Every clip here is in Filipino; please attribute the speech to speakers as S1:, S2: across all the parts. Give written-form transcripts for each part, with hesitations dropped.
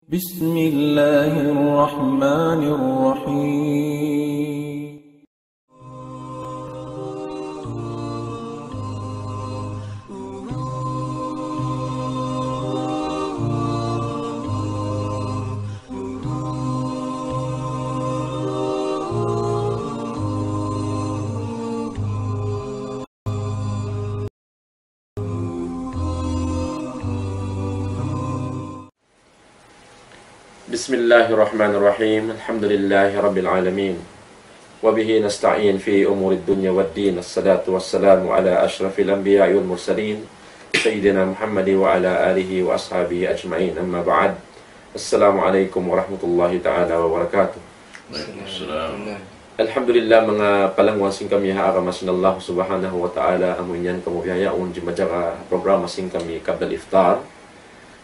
S1: بسم الله الرحمن الرحيم
S2: بسم الله الرحمن الرحيم الحمد لله رب العالمين وبه نستعين في أمور الدنيا والدين الصلاة والسلام على أشرف الأنبياء والمرسلين سيدنا محمد وعلى آله وأصحابه أجمعين أما بعد السلام عليكم ورحمة الله تعالى وبركاته. Alhamdulillah mga palangwa sing kami haagama sinallahu subhanahu wa ta'ala amunyan kamubiyayaon di majaga programa sing kami kabdal iftar.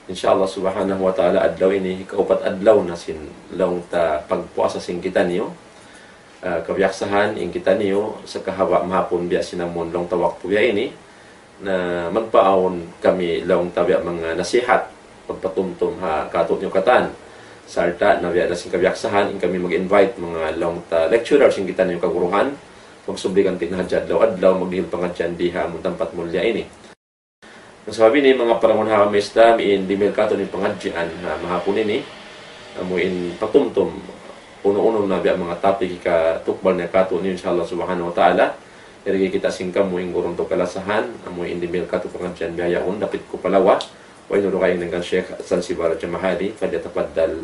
S2: Insyaallah subhanahu wa ta'ala adlaw ini kaupat adlaw na sin long ta pagpuasa sing kita niyo kabiaksahan ing kita niyo sa kahaba mahapon biya sinamon long tawak puya ini na magpaawon kami long tabya mga nasihat pagpatumtum ha katot niyo katan sarta na biya na sing kabiaksahan ing kami mag-invite mga long ta lecturers sing kita niyo kaguruhan magsublikan tinahadya adlaw magdihil pangadyan diha among tempat mulya ini. Sabi ni mga parangon kami Islam in di merkato ni pengajian mahapon ini amuin patumtum uno-uno na biya mga topic ka tukbal na kato ni insyaallah subhanahu wa ta'ala irigi kita singkam mo ing gurong to kalasahan amuin di merkato pengajian biyayaon dapit ko palawa wa inuro kayo dengan Syekh Zanzibar Jamahali falyatafaddal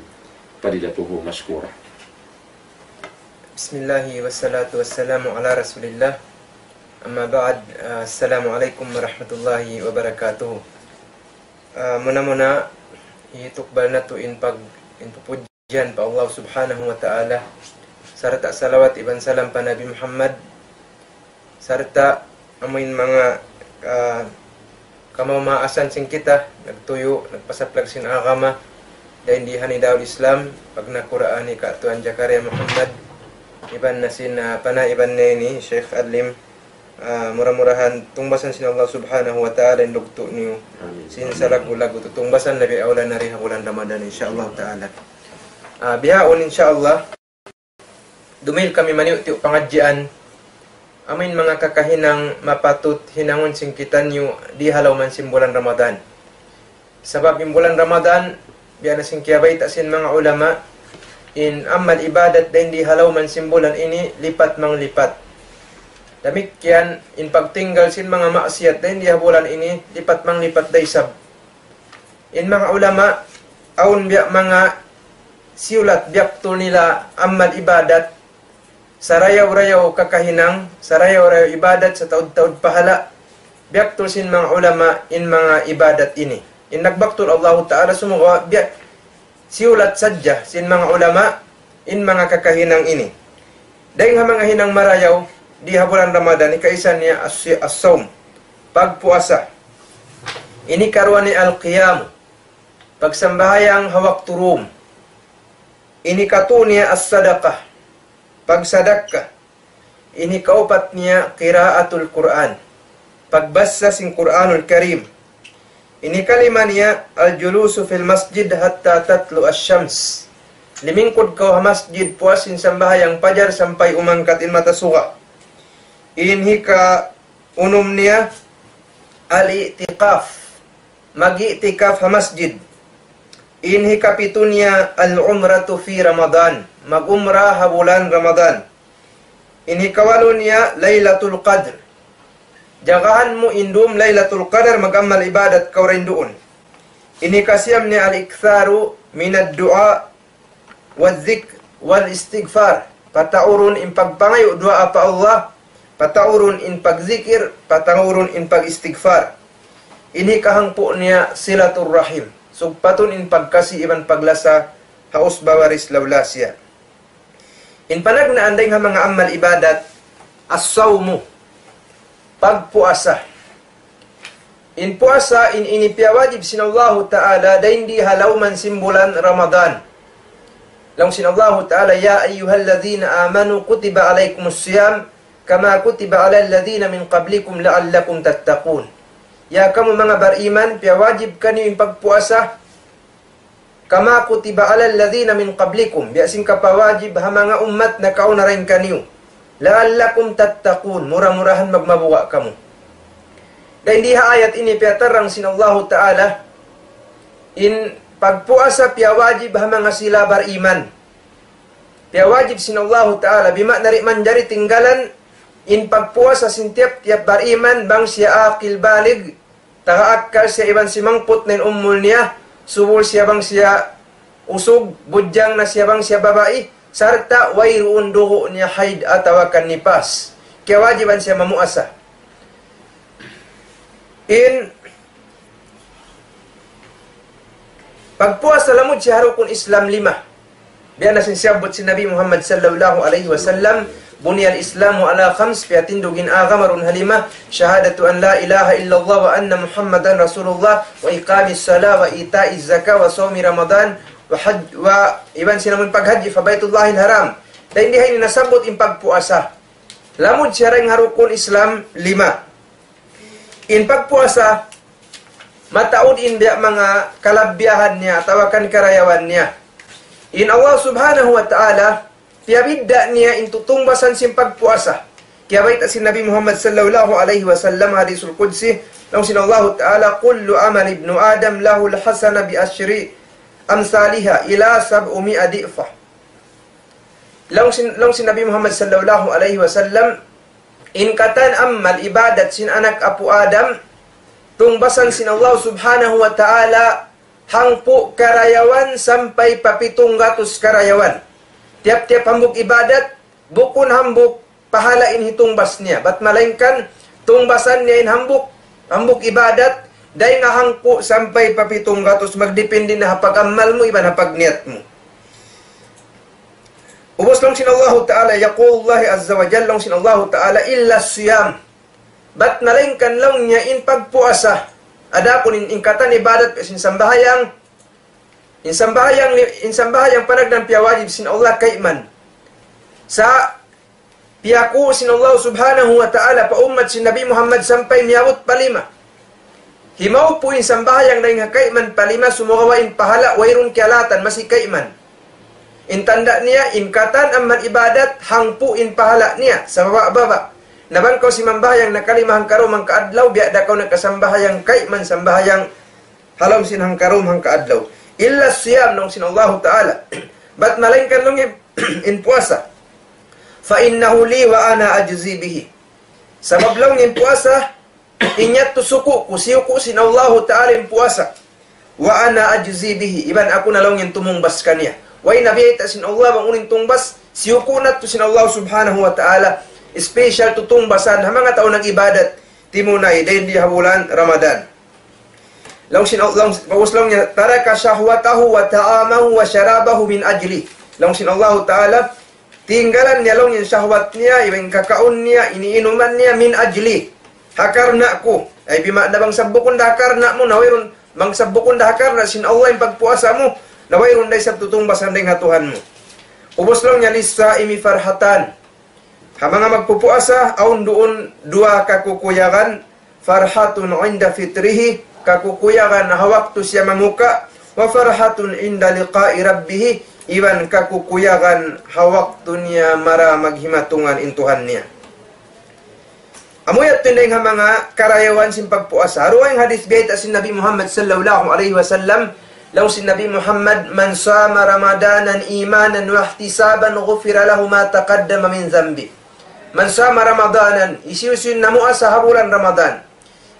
S2: fadilatuhu mashkura.
S3: Bismillahi wassalatu wassalamu ala rasulillah. Amma ba'd, assalamualaikum warahmatullahi wabarakatuh. Muna-muna itukbal na to in pupudyan pa Allah subhanahu wa ta'ala. Sarta salawat iban salam pa Nabi Muhammad. Sarta amin mga kamamaasan sing kita nagtuyo, nagpasaplag sin agama dahil di hanidaw Islam pag nakuraan ni Katuan Jakaria Muhammad iban na sin panaiban na ini Sheikh Adlim. Murah-murahan tungbasan sin Allah subhanahu wa ta'ala in lugto niyo sin salagu-lagu tungbasan labi awla na rin bulan Ramadan insyaallah ta'ala. Bihaon insyaallah dumil kami maniw ti pangadjian amin mga kakahinang mapatut hinangon sing kita niyo di halaw man sin bulan Ramadan. Sabab in bulan Ramadan biya na sing kiyabay ta sin mga ulama in amal ibadat din di halaw man sin bulan ini lipat mang lipat. Demikian in pagtinggal sin mga maksiat din di bulan ini lipat mang lipat daysab. In mga ulama aun biya mga siulat biaktul nila amal ibadat sarayaw-rayaw kakahinang sarayaw-rayaw ibadat sa taud-taud pahala biaktul sin mga ulama in mga ibadat ini. In nagbaktul Allah Ta'ala sumuha biyak siulat sadya sin mga ulama in mga kakahinang ini. Dahil nga mga hinang marayaw di bulan Ramadan ni kaisan niya as-sawm pagpuasa. Ini karuan ni al-qiyam pagsambahayang hawak turum. Ini katunya as-sadaqah pagsadaqah. Ini kaupat niya qiraatul Quran pagbasa sing Quranul Karim. Ini kalima niya al-julusu fil masjid hatta tatlu asy-syams. Limingkod ka masjid puasin sambahayang pajar sampai umangkat in mata suga. Inhi ka unum niya al-i'tikaf mag-i'tikaf ha masjid. Inhi ka pito niya al-umratu fi Ramadan mag-umrah ha bulan Ramadan. Inhi kawalo niya Laylatul Qadr jagahan mo indum Laylatul Qadr mag-amal ibadat ka rin doon. Inhi kasiyam niya al-iktharu minad du'a wal-dhikr wal-istighfar pataurun in pagpangayo dua pa Allah pataurun in pagzikir, pataurun in pag-istighfar. Ini kahangpo niya silatur rahim. Sugpatun in pagkasi iban paglasa haus bawaris lawlasya. In panag na anday nga mga amal ibadat as-sawmu pagpuasa. In puasa in inipiawajib sinallahu ta'ala dahin di halaw man simbulan Ramadan. Lang sinallahu ta'ala ya ayyuhalladhina amanu kutiba alaykumus siyam kama kutiba ala alladhina min qablikum la'allakum tattaqun. Ya kamu mga bariman, piya wajib kanyo yung pagpuasa kama kutiba alal ladhina min qablikum, biasin kapawajib ha mga ummat na kauna rin kaniyo, la'allakum tattaqun, murah-murahan magmabuwa kamu. Dan di ayat ini piatarang sinallahu ta'ala, in pagpuasa piawajib ha mga sila beriman. Piawajib sinallahu ta'ala, bimakna ri manjari tinggalan, in pagpuasa sintiap tiap beriman, bang siya akil balig, tagaakal siya iban si mangput nen ummul niya, subul siya bang siya usog, budyang na siya bang siya babae, sarta wayruun dugo niya haid atawakan nipas. Kaya wajiban siya mamuasa. In pagpuasa lamud siya harukun Islam 5. Biar nasin siyabot si Nabi Muhammad sallallahu alaihi wasallam, buniyal Islamu ala khams, piatindugin agamarun halima, syahadatu an la ilaha illallah wa anna Muhammadan Rasulullah, wa iqamis salah wa ita'iz zakah wa sawmi Ramadan, wa iban sinamun paghaji fa baitullahil haram. Dan hindi hay nasabot in pagpuasa. Lamud siya ring harukun Islam 5. In pagpuasa, mataud in biya mga kalabyahan niya, tawakan karayawan niya. In Allah subhanahu wa ta'ala, piyabidda niya intutong basan sim pagpuasa. Kaya baita si Nabi Muhammad sallallahu alaihi wasallam hadisul qudsi, nang sinallahu ta'ala, kullu amal ibnu Adam lahu al-hasana bi asyri amsaliha ila 700 di'fah. Long si Nabi Muhammad sallallahu alaihi wasallam, in katan amal ibadat sin anak apu Adam, tungbasan sin Allah subhanahu wa ta'ala, hangpu karayawan sampai 700 karayawan. Tiap-tiap hambuk ibadat, bukun hambuk pahala in hitumbas niya. Bat malainkan, tungbasan niya in hambuk ibadat, day nga hangpu sampai 700, magdepende na hapag amal mo, iban hapag niat mo. Ubos lang sinallahu ta'ala, yaqullahi azza wa jal, lang sinallahu ta'ala, illa siyam. Bat malainkan lang niya in pagpuasa, ada pun ingkatan ibadat sin sambahayang panagdan piawajib sin Allah kaiman sa piyaku sin Allah subhanahu wa ta'ala pa umat sin Nabi Muhammad sampai miyawut palima. Himaw po in sambahayang na yung kaiman palima, sumukawain pahala wairun kialatan masih kaiman. In tanda niya ingkatan amman ibadat hangpu in pahala niya sa baba-baba. Naban ko si mambahayang nakalimahang karom ang kaadlaw, biya da ko nagkasambahayang kaiman sambahayang halaw sin hang karom hang kaadlaw. Illa siyam nung sinallahu ta'ala. Bat malainkan nung in puasa. Fa innahu li wa ana ajzi bihi. Sabab lang in puasa, inyat tusuku, kusiyo ko sinallahu ta'ala in puasa. Wa ana ajzi bihi. Iban ako na lang yung tumumbas kaniya. Way nabiyita sinallahu bang unin tumbas, siyuko na to sinallahu subhanahu wa ta'ala. Special tutungbasan ha mga taon ng ibadat timunay dahil di habulan Ramadan. Long niya taraka syahwatahu wa ta'amahu wa syarabahu min ajli. Long sinallahu ta'ala tinggalan niya long yung syahwat niya, yung kakaon niya, iniinuman niya min ajli. Hakarna ko. Ay bima na bang sabukon da hakarna mo, nawayron mang sabukon da hakarna sin Allah yung pagpuasa mo, nawayron day sa tutungbasan ding hatuhan mo. Ubos lang niya lisa imi farhatan. Ha mga magpupuasa, aun doon dua kakukuyagan, farhatun inda fitrihi, kakukuyagan na hawak to siya mamuka, wa farhatun inda liqa'i rabbihi, iban kakukuyagan hawak to niya mara maghimatungan intuhan niya. Amuyat tinday nga mga karayawan sin pagpuasa. Aruwa yung hadith biyayta sin Nabi Muhammad sallallahu alaihi wasallam, law sin Nabi Muhammad, man sama ramadanan imanan wa ihtisaban ghufira lahu ma taqaddama min dhanbi. Man sama Ramadanan, isiusin na mua sa habulan Ramadan.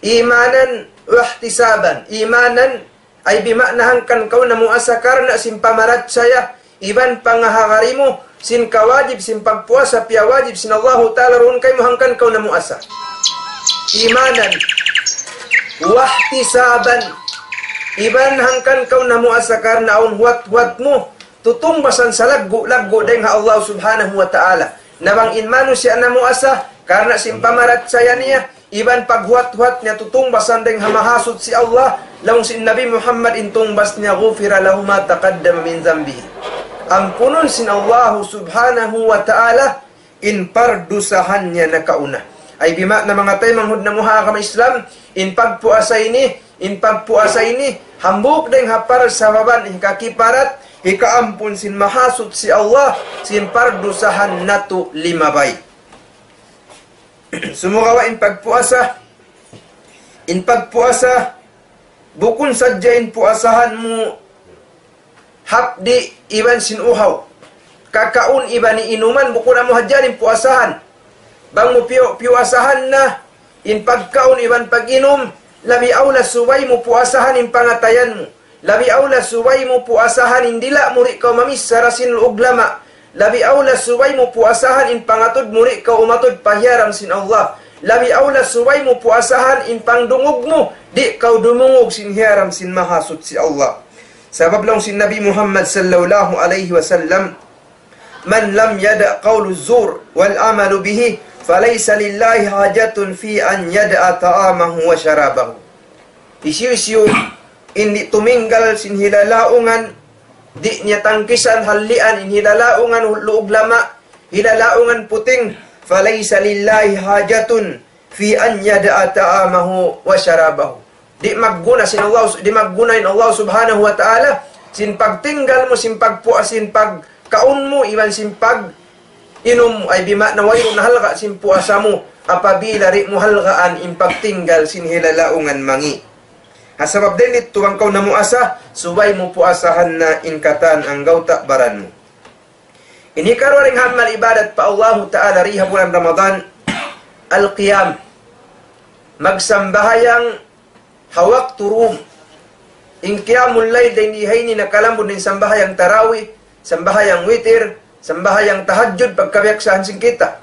S3: Imanan wa ihtisaban. Imanan ay bimaknahangkan kau na mua sa karna sin pamarat saya, iban pangahangari mo, sin kawajib, sin pagpuasa, piyawajib, sin Allahu ta'ala roon kay mohangkan kau na mua sa. Imanan wa ihtisaban. Iban hangkan kau na mua sa karna aun huwat-huwat mo, tutungbasan sa laggo-laggo dahil Allah subhanahu wa ta'ala. Nabang inmanu siya na muasa, karena simpamarat saya niya, iban paghuat-huat niya tutungbasan deng hamahasud si Allah, laung si Nabi Muhammad intungbas niya, ghufira lahu ma taqaddama min zambihi. Ampunon sin Allah subhanahu wa ta'ala, in pardusahan niya na kauna. Ay bima na mga tayo manghud na muha kama Islam, in pagpuasa ini, in pagpuasa ini hambuk deng hapar sababan hikakiparat hikaampun sin mahasud si Allah sin pardusahan natu 5 bay. Sumukawa in pagpuasa bukun sadya in puasahan mo hapdi iban sin uhaw kakaun iban ni inuman bukun amo hadyan in puasahan bang mo piuasahan na in pagkaun iban pag-inom labi aula subay mo puasahan in pangatayan mo labi aula subay mo puasahan in dila muri ka mamis sarasin uglama labi aula subay mo puasahan in pangatod muri ka umatod pahyaram sin Allah labi aula subay mo puasahan in pangdungog mo di kau dumungog sin hiyaram sin mahasud si Allah. Sabab lang sin Nabi Muhammad sallallahu alaihi wasallam man lam yada qawlu zur wal amalu bihi falaysa lillahi hajatun fi an yada ta'amahu wa syarabahu. Isiu indi tuminggal sin hilalaungan di niya tangkisan halian in hilalaungan luog lama hilalaungan puting falaysa lillahi hajatun fi an yada ta'amahu wa syarabahu. Di magguna sin Allah, di maggunain Allah subhanahu wa ta'ala sin pagtinggal mo, sin pagpuas, sin pagkaun mo, iwan sin pag inom ay bima na wayro na halga sin puasa mo apabila ri mo halgaan in pagtinggal sin hilalaungan mangi. Hasabab din ito ang kau na muasa subay mo puasahan na inkatan ang gauta baran mo. Ini karo ring hamal ibadat pa Allah ta'ala riha bulan Ramadan al-qiyam magsambahayang hawak turum in qiyamul layl din dihaini nakalambod din sambahayang tarawih sambahayang witir sambahayang tahajjud pagkabiyaksahan sing kita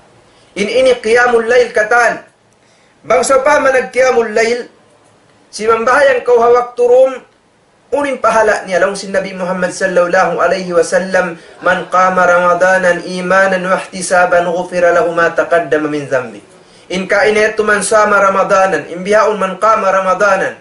S3: in ini qiyamul layl katan bangsa pa man nagqiyamul layl si mambahayang kau hawak turum unin pahala niya lang si Nabi Muhammad sallallahu alaihi wasallam man qama ramadanan imanan wa ihtisaban ghufira lahu ma taqaddama min dhanbi in kainetu man sama ramadanan imbihaun man qama ramadanan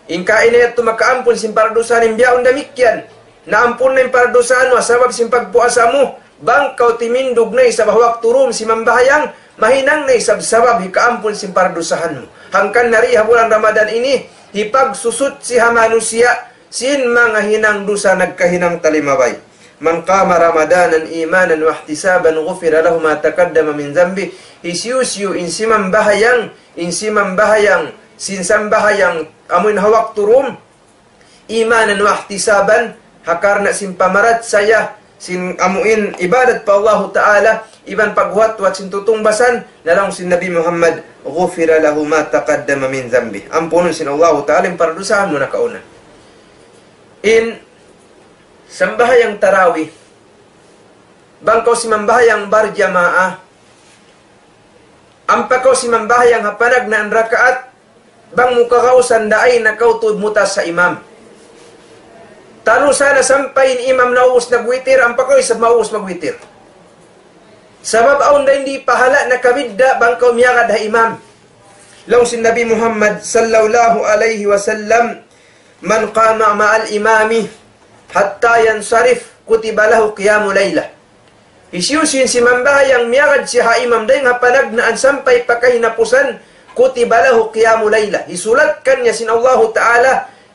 S3: in kainetu makaampun sin paradusan imbihaun damikyan naampun na yung paradusan mo sabab sin pagpuasa mo bang kau timindog na isab hawak turum si mambahayang mahinang na isab sabab hikaampun sin paradusahan mo hangkan nariha bulan Ramadan ini hipagsusut siha manusia sin mga hinang dusa nagkahinang talimabay man qama ramadanan imanan wa ihtisaban ghufira lahu ma taqaddama min dhanbi isyusyu insimam bahayang sinsambahayang amun hawak turum imanan wa ihtisaban hakarna sin pamarat saya sin amuin ibadat pa Allah ta'ala iban paghuat wat sin tutungbasan nalang sin Nabi Muhammad ghufira lahu ma taqaddama min dhanbi ampunon sin Allah ta'ala yung paradusahan mo na kauna in sambahayang tarawih bangkaw si mambahayang barjamaah ampakaw si mambahayang hapanag na ang rakaat bang mukakausan daay na kautud mutas sa imam talo sana sampayin imam na uus nagwitir ampakaw isab mauus magwitir sabab aun da hindi pahala na kabidda bangkaw miyagad ha imam lang si Nabi Muhammad sallallahu alaihi wasallam man qama ma'al imami hatta yansarif kutiba lahu qiyamu layla isyusin si mambahayang miyagad si haimam day nga panagnaan sampay pakahinapusan kutiba lahu qiyamu layla isulatkan niya sin Allah ta'ala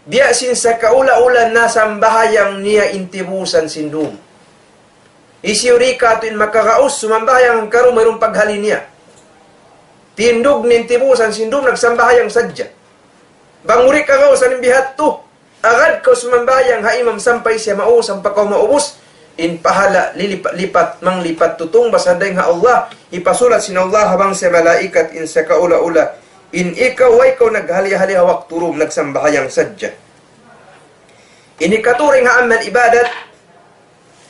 S3: biya sin sa kaula-ulan na sambahayang niya intibusan sindum isyurika tuin makakaus sumambahayang karu mayroong paghalin niya tindog nintibusan sindum nagsambahayang sadya banguri kakausan bihat to agad ko sumambayang haimam sampay siya maus ang pakaw maubos in pahala lipat manglipat tutong basaday nga Allah ipasulat sin Allah habang sa malaikat in sa kaula-ula in ikaw ay ikaw naghali-hali hawak turum nagsambahayang sadya ini katuring ha amal ibadat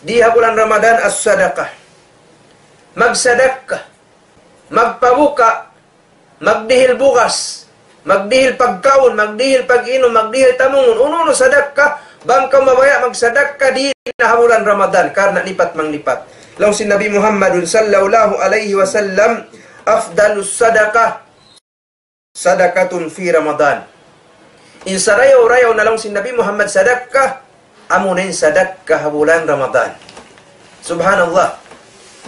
S3: di bulan Ramadan as-sadaqah magsadaqah magpabuka magdihil bukas magdihil pagkaon, magdihil pag-inom, magdihil tamungon. Uno sadaka, bang ka mabaya magsadaka di na bulan Ramadan karena lipat manglipat. Law si Nabi Muhammad sallallahu alaihi wasallam afdalus sadaqah sadaqatun fi Ramadan. In sarayaw-rayaw na lang si Nabi Muhammad sadaka amunin sadaka bulan Ramadan. Subhanallah.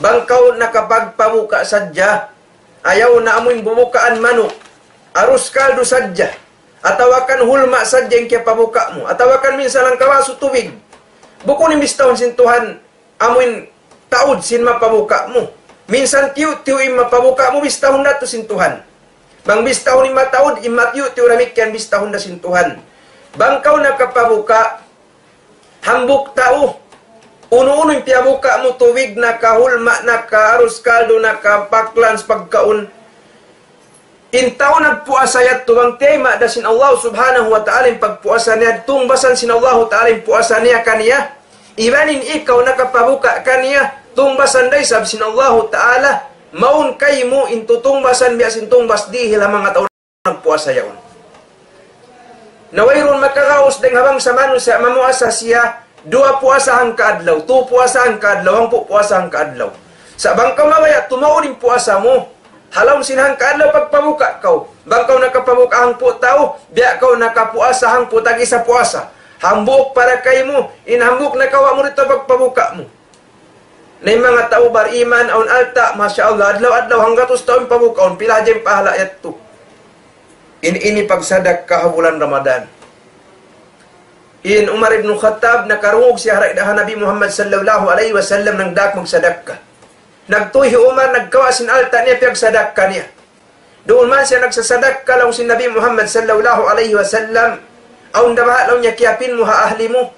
S3: Bangkaw nakapagpabuka sadya ayaw na amuin bubukaan manok arus kaldo sadya Atawakan hulma sadya ang kaya pabuka mo. Atawakan minsan ang kawaso tubig. Bukun imbis taon sin Tuhan, amuin taod sin mapabuka mo. Minsan tiyo im mapabuka mo, bis tahon na to sin Tuhan. Bang bis tahon im mataod, im matiyo tiyo ramik yan, bis tahon na sin Tuhan. Bang kau nakapabuka, hambuk tao. Uno-uno yung piyabuka mo, tuwig, nakahulma, nakaarus kaldo, nakapaklans, pagkaon. Intaw nagpuasayat tuwang tema da sin Allah subhanahu wa ta'ala yung pagpuasa niya, tungbasan sin Allah ta'ala yung puasa niya kaniya. Ibanin ikaw nakapabuka kaniya, tungbasan day sab sin Allah ta'ala, maun kay mo intutungbasan biya sin tungbas dihil ang mga tao nagpuasa yaon. Nawayron makakaos deng habang sa manu sa mamuasa siya, 2 puasahang kaadlaw, 2 puasahang kaadlaw, 10 puasahang kaadlaw. Sa bangkaw mawaya, tumaunin puasa mo. Halaw sinahang kaadlaw pagpamuka kau. Bangkaw nakapamuka hang po tao, biya kau nakapuasa hang po tagi sa puasa. Hambuk para kay mo, inhambuk na kawa mo rito pagpamuka mo. Na mga tao bariman, aun alta, masya Allah, adlaw-adlaw, hanggatos taon pamukaon, pila dyan pahala yato. Ini pagsadak kahabulan Ramadan. In Umar ibn Khattab nakarungog siya haraidahan Nabi Muhammad sallallahu alaihi wasallam ng dak magsadaka. Nagtuhi Umar, nagkawasin alta niya pagsadaka niya. Doon man siya nagsasadaka lang si Nabi Muhammad sallallahu alaihi wasallam. Aun dabaha lang niya kiyapin mo ha ahli mo.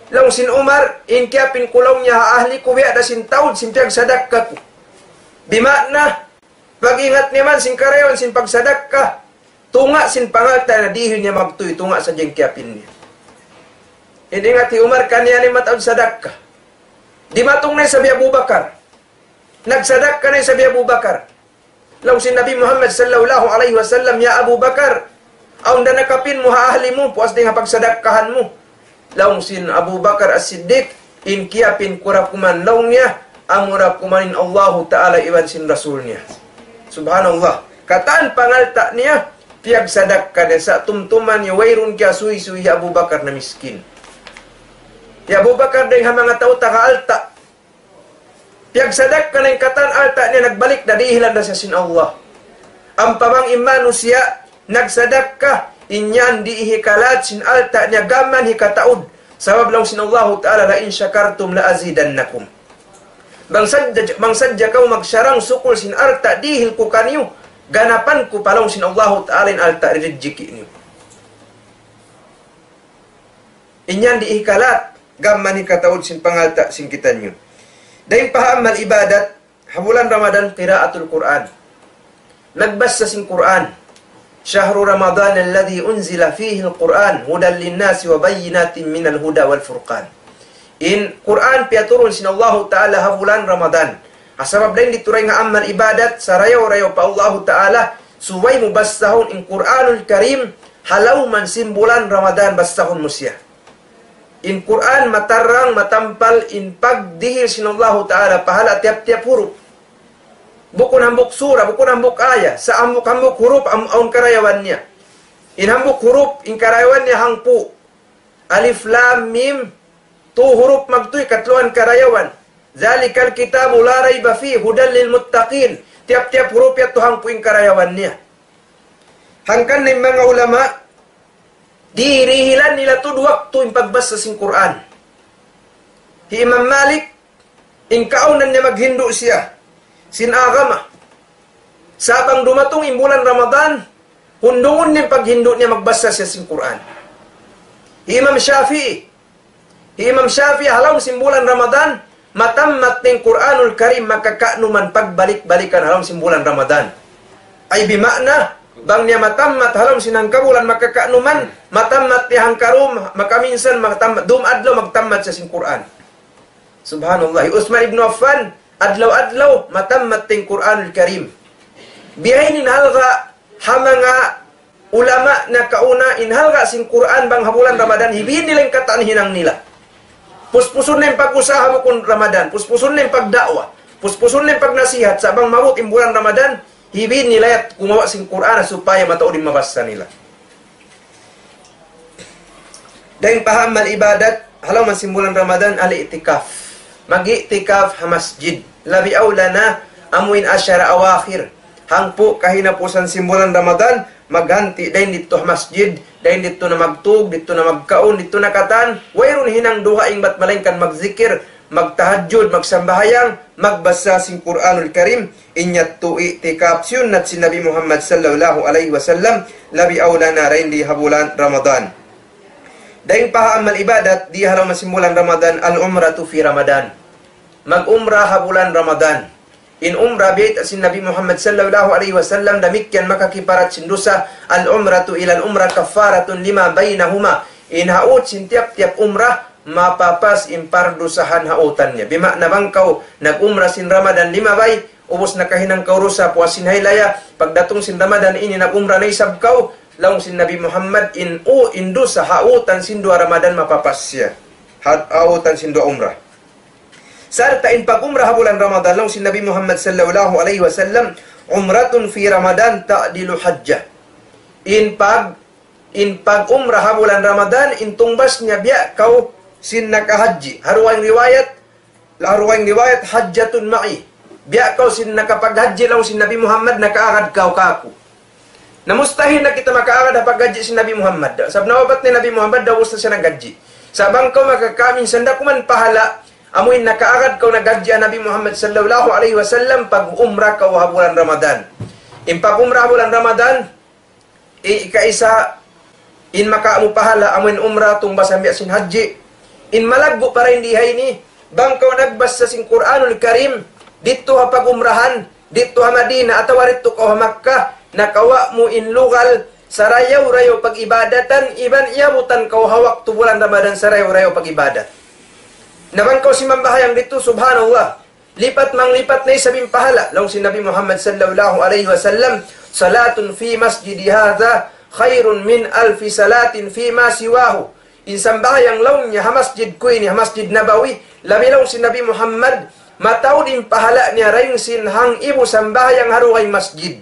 S3: Lang sin Umar, in kiyapin ko lang niya ha ahli ko, wiya da sin taud, sin pagsadaka ko. Bima na, pag-ingat niya man sin karayon, sin pagsadaka. Tunga sin pangalta na dihil niya magtuy, tunga sa diyang kiyapin niya. Hindi nga ti Umar kaniya ni mataon sadaka. Di matong na sabi Abu Bakar. Nagsadaka na sabi Abu Bakar. Law si Nabi Muhammad sallallahu alaihi wasallam, ya Abu Bakar, aun da nakapin mo ha ahli mo, puas din nga pagsadakahan mo. Law sin Abu Bakar as-Siddiq, in kiyapin kurapuman law niya, amurap kumanin Allahu Ta'ala iwan sin Rasul niya. Subhanallah. Kataan pangalta niya, piyag sadaka na sa tumtuman niya, wayrun kya suy-suy Abu Bakar na miskin. Ya Abu Bakar din mga tao takaalta. Piyag sadaka na yung kataan alta niya, nagbalik na dihilan na siya sin Allah. Ang pamang imanu siya, nagsadaka, inyan di ihikalat sin alta niya, gaman hikataud. Sabab lang sin Allah Ta'ala, la in syakartum la azidannakum. Bang sadya kau magsyarang sukul sin alta, dihil ko kanyo, ganapan ko palong sin Allah Ta'ala in alta rijiki niyo. Inyan di ihikalat, gaman hikataud sin pangalta sin kita niyo. Dahil pahamal ibadat, habulan Ramadan, qiraatul Quran. Nagbasa sin Quran. Syahru Ramadan alladhi unzila fihi al-Quran, hudan linnasi wa bayyinatin minal huda wal furqan. In Quran piaturun sin Allah Ta'ala habulan Ramadan. Asabab lain dituray nga amal ibadat, sarayaw-rayaw pa Allah Ta'ala, suway mo basahon in Quranul Karim, halaw man simbulan Ramadan basahon mo siya. In Quran matarang matampal in pagdihil sin Allah Ta'ala pahala tiap-tiap huruf. Bukun hambuk surah, bukun hambuk ayah, sa hambuk huruf aun karayawan niya. In hambuk huruf in karayawan niya hangpu. Alif lam mim, tu huruf magtuy katluan karayawan. Zalikal kitabu la raiba fi hudan lil muttaqin. Tiap-tiap huruf ya tu hangpu in karayawan niya. Hangkan ng mga ulama, dirihilan nila to waktu in pagbasa sin Quran. Hi Imam Malik, in kaunan niya maghindo siya, sin agama. Sabang dumatong in bulan Ramadan, hundungon niya paghindo niya magbasa siya sin Quran. Hi Imam Shafi'i, halang sin bulan Ramadan, matammat ng Quranul Karim, makakaanuman pagbalik-balikan halang sin bulan Ramadan. Ay bimakna, bang niya matammat halam sinang kabulan makakaanuman, matammat niya hangkarum, makaminsan matammat, dumadlaw magtammat sa sin Quran. Subhanallah. Uthman ibn Affan, adlaw-adlaw matammat ting Quranul Karim. Bihainin halga hamanga ulama na kauna in halga sin Quran bang habulan Ramadan, hibin nilang katanhinang nila. Puspusun na yung pag-usaha mo kung Ramadan, puspusun na yung pagdakwa, puspusun na yung pagnasihat, sabang mabut in bulan Ramadan, hibin nila at kumawa sin Quran supaya matao din mabasa nila. Dahil pahamal ibadat, halaw man simbulan Ramadan, al-i'tikaf. Mag-i'tikaf ha masjid. Labi awla na, amuin asyara awakhir. Hangpo kahinapusan simbulan Ramadan, maghanti dayon dito masjid, dayon dito na magtug, dito na magkaon, dito na katan, wayron hinang duha ing bat malengkan magzikir, magtahajjud, magsambahayang, magbasa sing Quranul Karim, inyat tu i'tikaf nat si Nabi Muhammad sallallahu alaihi wasallam, labi aula na rin di habulan Ramadan. Dayon pahaamal ibadat, di halaw masimulan Ramadan, al-umratu fi Ramadan. Mag-umrah habulan Ramadan. In umrah bait si Nabi Muhammad sallallahu alaihi wasallam damikyan makakiparat sindusa al-umratu ila al-umrah kafaratun lima bainahuma. In haut sin tiap-tiap umrah mapapas impardusahan hautannya. Bimakna bangkaw nag-umrah sin Ramadan 5 bay, ubos na kahinang kaurusa puasin haylaya, pagdatong sin Ramadan ini nag-umrah na isabkaw, laong sin Nabi Muhammad indusa hautan sin 2 Ramadan mapapas siya. Hautan sin 2 umrah. Sarta in pag-umrah bulan Ramadan lang si Nabi Muhammad sallallahu alaihi wasallam, umratun fi Ramadan ta'dilu hajjah. In pag-umrah bulan Ramadan, in tumbas niya biya kau sin nakahaji. Haruang riwayat hajjatun ma'i. Biya kau sin nakapaghaji lang si Nabi Muhammad, nakaagad kau kaku. Namustahin na kita makaagad na paghaji si Nabi Muhammad. Sab nawabat ni Nabi Muhammad, daw sa siya naghaji. Sabang kau makakamin, sanda kuman pahala, amoy nakaagad kau naghaji Nabi Muhammad sallallahu alaihi wasallam pag-umrah kau bulan Ramadan. In pag-umrah bulan Ramadan, ikaisa in makaamu pahala amoy umrah tumbas ambiya sin haji. In malagbo para hindi hay ni bang kau nagbas sa sing Quranul Karim dito ha pag-umrahan, dito ha Madina atawa rito kau ha Makkah, nakawa mo in lugal sarayaw-rayo pag-ibadatan, iban iabutan kau hawak tu bulan Ramadan sarayaw-rayo pag-ibadat. Nabangkaw si mambahayang dito, subhanallah. Lipat manglipat na isabing pahala. Laong si Nabi Muhammad sallallahu alaihi wasallam, salatun fi masjidi hadha, khairun min alfi salatin fi ma siwahu. Insambahayang laong niya, hamasjid ko ini, hamasjid Nabawi. Labi laong si Nabi Muhammad, mataw din pahala niya rayong sinhang ibu sambahayang haruay masjid.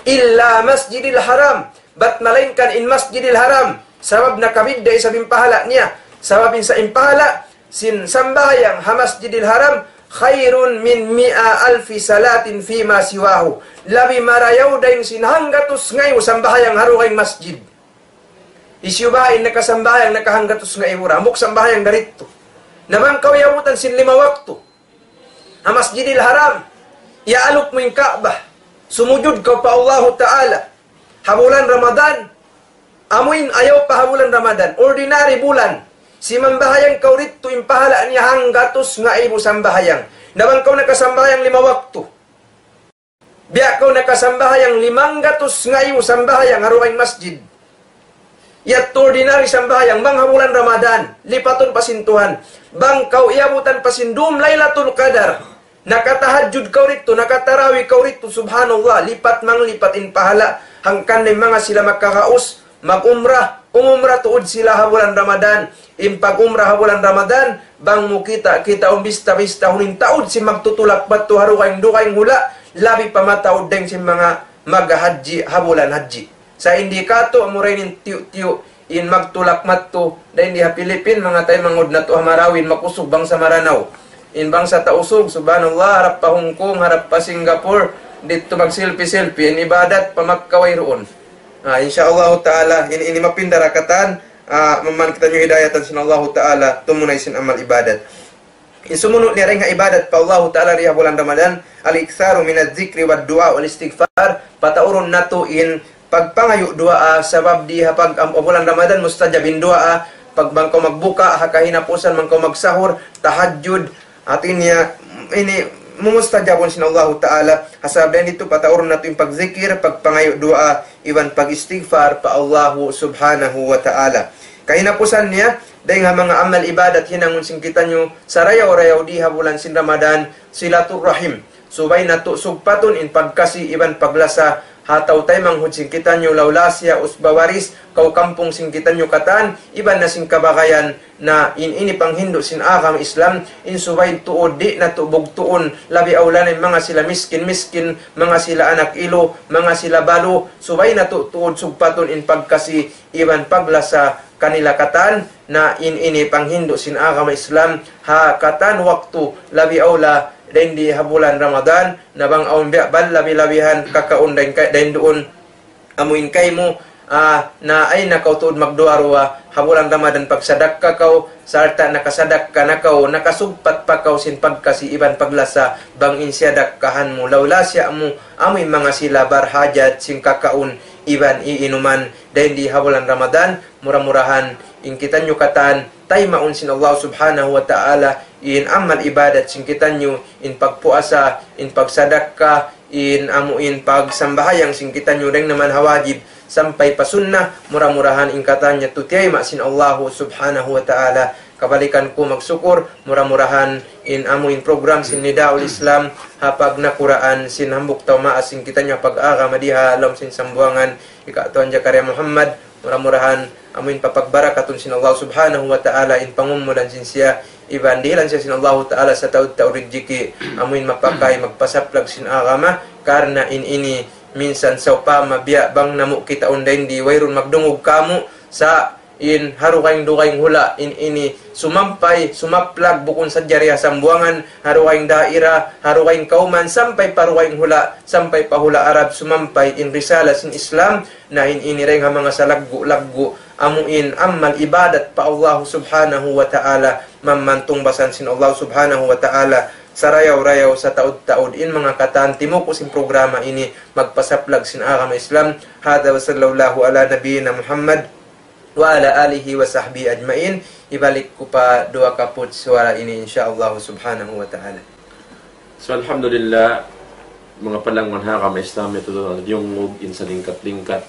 S3: Illa masjidil haram. Bat malainkan in masjidil haram. Sabab nakabidda isabing pahala niya. Sababin sa impahala, sin sambayang hamasjidil haram khairun min 100,000 salatin fi ma siwahu. Labi marayaw dayong sinhanggatos ngayon sambahayang haruay masjid. Isyubahin nakasambahayang nakahanggatos ngayon ramok sambahayang darito. Namang kawayamutan sin 5 waktu. Hamasjidil haram, iaalok mo yung Kaabah. Sumujud ka pa Allah Ta'ala. Habulan Ramadan, amuin ayaw pa habulan Ramadan. Ordinary bulan. Si mambahayang kau rito impahala niya hanggatos nga ibu sambahayang. Naman kau nakasambahayang 5 waktu. Biya kau nakasambahayang 500 nga ibu sambahayang haruang masjid. Yat ordinary sambahayang bang habulan Ramadan, lipaton pasintuhan. Bang kau iabutan pasindum Lailatul Qadar. Nakatahajud kau rito, nakatarawi kau rito, subhanallah, lipat manglipatin pahala. Hangkan na mga sila makakaus, mag-umrah, umumrah tuod sila habulan Ramadan. Impag-umrah bulan Ramadan, bang mo kita umbista-bista huling taod si magtutulak bato harukaing dukaing hula, labi pamataod din si mga mag-haji habulan haji. Sa indikato, amurainin tiyo-tiyo, in magtulak matto, dahil di ha Pilipin, mga tayo mangod na to hamarawin, makusog bang sa Maranao. In bang sa tausog, subhanallah, harap pa Hong Kong, harap pa Singapore, dito mag-selfie-selfie, in ibadat, pamakaway roon. Insyaallah ta'ala, ini mapindarakatan, maman kita nyo hidayatan sin Allah Ta'ala tumunay sin amal ibadat. Isumunod niya rin nga ibadat pa Allah Ta'ala riha bulan Ramadan, al-iktharu minad zikri wad du'a wal istighfar, patauron nato in pagpangayo du'a sabab diha pag bulan Ramadan mustajabin du'a, pag bangkaw magbuka hakahinapusan mangkaw magsahur tahajjud atin niya ini mumustajabon sin Allah Ta'ala. Hasab din dito patauron nato yung pagzikir, pagpangayo du'a, iwan pag-istighfar pa Allah Subhanahu wa Ta'ala. Kahinapusan niya, dahil nga mga amal ibadat, hinangon singkitan nyo, sa rayaw-rayaw di habulan sin Ramadan, silatur rahim. Subay na to sugpaton in pagkasi, iban paglasa, hataw tay manghud singkitan nyo, laulasya, usbawaris, kau kampong singkitan nyo katan, iban na sing kabakayan, na ini panghindo sin akam Islam, in subay tuod, di na tubog tuon, labi awlan mga sila miskin, mga sila anak ilo, mga sila balo, subay na tuod sugpaton in pagkasi, iban paglasa, kanila katan na ini panghindo sin agama Islam ha katan waktu labi aula din di habulan Ramadan na bang aun bal labi-labihan kakaon dain doon amuin kay mo na ay nakautuod magduarwa habulan Ramadan pagsadak ka kau sarta nakasadak ka na kau nakasugpat pa kau sin pagkasiiban paglasa bang insyadak kahan mo lawlasya mo amoy mga sila barhajat sing kakaun iban iinuman dahil di habulan Ramadan murah-murahan in kita nyo katan tay maun sin Allah subhanahu wa ta'ala in amal ibadat sing kita nyo in pagpuasa in pagsadaka in amuin pagsambahayang sing kita nyo ring naman hawajib sampai pasunnah murah-murahan ingkatanya tutiyay masin Allah subhanahu wa ta'ala kabalikan ko magsukur murah-murahan in amuin program sin Nidaul Islam hapag nakuraan sin hambuk taw maasin kita nya pag-aga madiha alam sin sambuangan ikatuan Jakarya Muhammad murah-murahan amuin papagbarakatun sin Allah subhanahu wa ta'ala in pangumulan sin siya ibandilan siya sin Allah ta'ala sa taud-taud rijiki amuin mapakay magpasaplag sin agama karena ini minsan sa upama biya bang namo kita undain di wayrun magdungog kamo sa in harukaing dukaing hula in ini sumampay sumaplag bukon sa jariya sambuangan harukaing daira harukaing kauman sampai parukaing hula sampai pahula Arab sumampay in risala sin Islam na in ini ring mga salaggu-laggu amuin amal ibadat pa Allah subhanahu wa ta'ala mamantong basan sin Allah subhanahu wa ta'ala sarayaw-rayaw sa taud-taud in mga katan timok sin programa ini magpasaplag sin agama Islam hada wa sallallahu ala nabiyina Muhammad wa ala alihi wa sahbihi ajmain ibalik ko pa dua kaput suara ini insyaallah subhanahu wa ta'ala.
S2: So alhamdulillah mga palangon agama Islam ito yung in sa lingkat-lingkat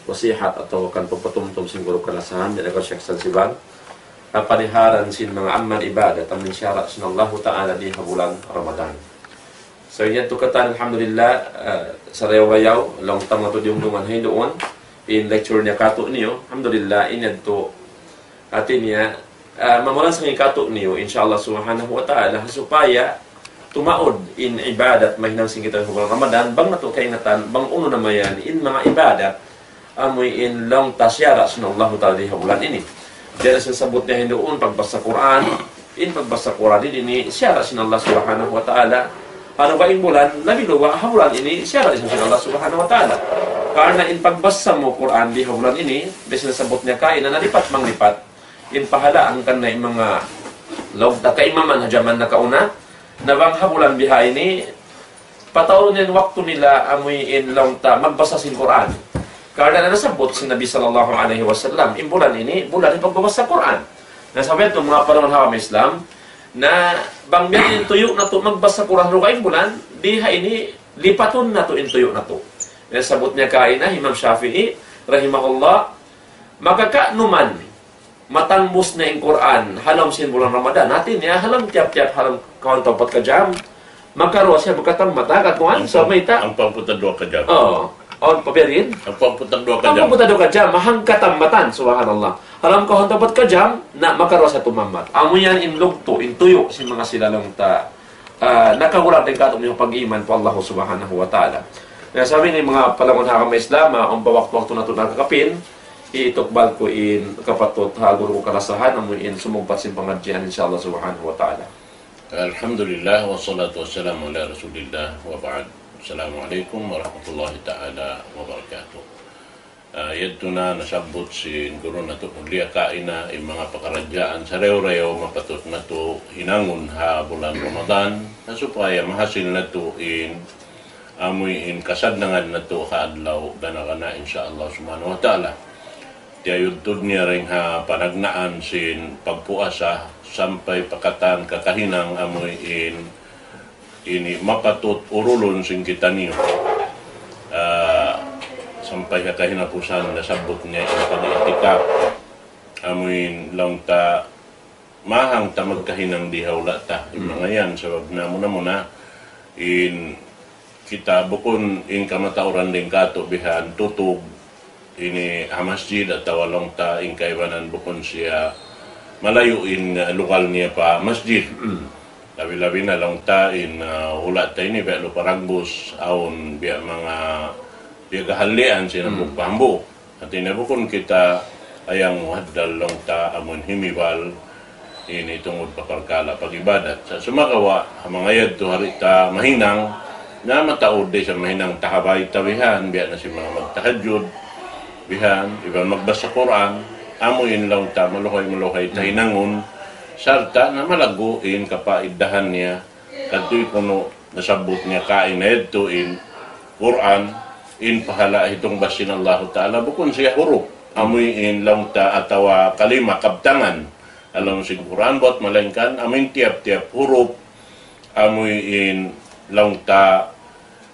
S2: wasihat atau kan papatumtum sin guru kalasahan dan agak Syekh Salsiban paliharan sin mga amal ibadat ang minsyarat sin Allah Ta'ala di bulan Ramadan. So yan tukatan alhamdulillah sarayaw-rayaw long tang nato yung dungan hay doon in lecture niya kato niyo alhamdulillah inad to atin niya mamulan sa kato niyo insyaallah subhanahu wa ta'ala supaya tumaod in ibadat mahinang sing kita bulan Ramadan bang nato kaingatan bang uno na mayan in mga ibadat amoy in long tasyara sin Allah Ta'ala di bulan ini. Dahil sasabot niya hindoon pagbasa Quran in pagbasa Quran ini syara sin Allah subhanahu wa ta'ala ano ba yung bulan nabiluwa habulan ini syara sin Allah subhanahu wa ta'ala karena in pagbasa mo Quran di habulan ini dahil sasabot niya kain na nalipat manglipat in pahalaan kan na yung mga lawda kaimaman hajaman na kauna na bang habulan biha ini patawon yung waktu nila amoy in lawta magbasa sin Quran. Karena nasabot si Nabi sallallahu alaihi wasallam in bulan ini bulan ng pagbabasa Quran. Nasabi ito mga panahon hawam Islam na bang biyan tuyo na to magbasa Quran rukaing bulan diha ini lipaton na to in tuyo na to. Nasabot niya kain na Imam Shafi'i rahimahullah magkakaanuman matangmus na in Quran halam sin bulan Ramadan natin ya halam tiap-tiap halam kawan tempat kejam maka ruas siya berkatang mata katuan so may ta
S4: ang pamputan 2 ka jam.
S2: On pabirin
S4: Ang pamputan 2 ka
S2: ang
S4: jam.
S2: pamputan 2 ka jam mahang katamatan subhanallah halam ko tempat kejam na makaruas sa tumamat amo yan in lugto in tuyo si mga silalong ta nakagulat din katong yung pag-iman po Allah subhanahu wa ta'ala. Kaya sabi ni mga palangon hakama Islam ang pawakto-wakto na ito nakakapin itukbal ko in kapatot haguro ko kalasahan amo in sumugpat sin pangadyan insyaAllah subhanahu wa ta'ala.
S4: Alhamdulillah wassalatu wassalamu ala rasulillah wa ba'd. Assalamualaikum warahmatullahi ta'ala wabarakatuh. Yadto na nasabot si guru na ito uliya kaina yung mga pakaradyaan sa rew-rew mapatot na ito hinangon ha bulan Ramadan na supaya mahasil na ito in amoy in kasadnangan na ito kaadlaw ganakana insyaallah subhanahu wa ta'ala. Tiyayudtod niya rin ha panagnaan sin pagpuasa sampai pakatan kakahinang amoy in ini mapatot urulon sing kita niyo sampai kakahinapusan nasabot niya yung pag-itikap amuin lang ta mahang ta magkahinang dihawla ta yung mga yan sabab na muna in kita bukon in kamatauran din kato bihan tutog ini masjid at tawalong ta in kaibanan bukon siya malayo in lokal niya pa masjid labi-labi na lang ta in ulat ta ini biya luparagbos aon biya mga biya kahalian sinabok pambo at inabukon kita ayang hadal lang ta amon himibal ini tungod pakarkala pag-ibadat sa sumakawa mga yad to harita mahinang na mataod din sa mahinang tahabay tawihan, biya na si mga magtahadyod, bihan, iba magbasa Quran, amo yun lang ta, maluhay tahinangon, sarta na malaguin kapaiddahan niya, kato'y kuno nasabot niya kain na ito in Quran, in pahala itong basin Allah Ta'ala, bukon siya huruf, amoy in lang ta atawa kalima, kabtangan, alam si Quran, bot malengkan, amoy tiap-tiap huruf, amoy in lang ta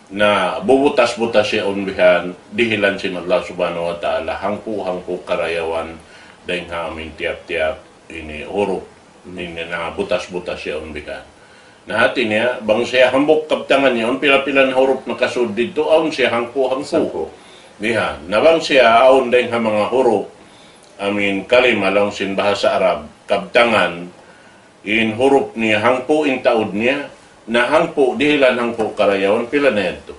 S4: na bubutas-butas siya unbihan, dihilan sin Allah Subhanahu wa Ta'ala, hangku karayawan, dahil nga amin tiap-tiap ini huruf, ini na butas-butas siya unbihan. Nahati niya, bang siya hambok kabtangan niya, pila-pila na huruf na kasud dito, aun siya hangku. Diha, nabang siya, aun dahil nga mga huruf, amin kalima lang sin bahasa Arab, kabtangan, in huruf niya, hangku in taod niya, na hangpo, dihilan hangpo karayawan, pila na ito.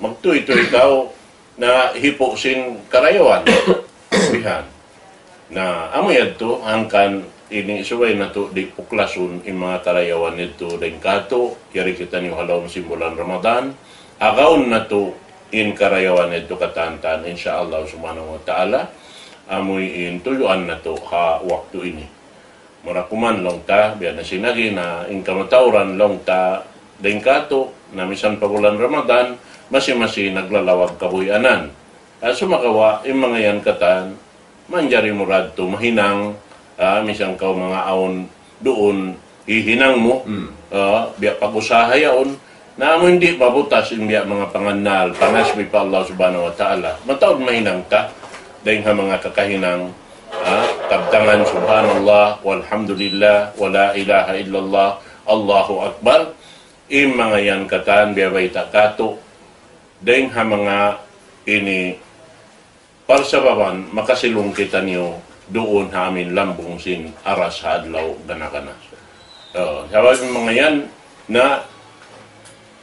S4: Magtuy-tuy ikaw na hipo sin karayawan. Bihan. Na amoy ito, hangkan ini suway na to, di puklasun yung mga karayawan nito, din kato, yari kita niyo halaw simbolan Ramadan, agaon na to, in karayawan nito katantan, insyaallah subhanahu wa ta'ala, amoy in tuyuan na to, ha waktu ini. Murakuman long ta, biya na sinagi na in kamatauran long ta din kato, na misan pa bulan Ramadan, masi-masi naglalawag kabuyanan. Sumakawa, yung mga yan katan, manjari murad to, mahinang, misan ka mga aon doon, ihinang mo, biya pag-usahay yaon, na mo hindi mabutas yung biya mga panganal, panasmi pa Allah subhanahu wa ta'ala. Mataod mahinang ta, dahil nga mga kakahinang, kabtangan subhanallah walhamdulillah wala ilaha illallah Allahu akbar im mga yan katan biyabay takato dahil ha mga ini parsababan makasilong kita niyo doon ha amin lambong sin aras ha adlaw ganakana. Sabag mga yan na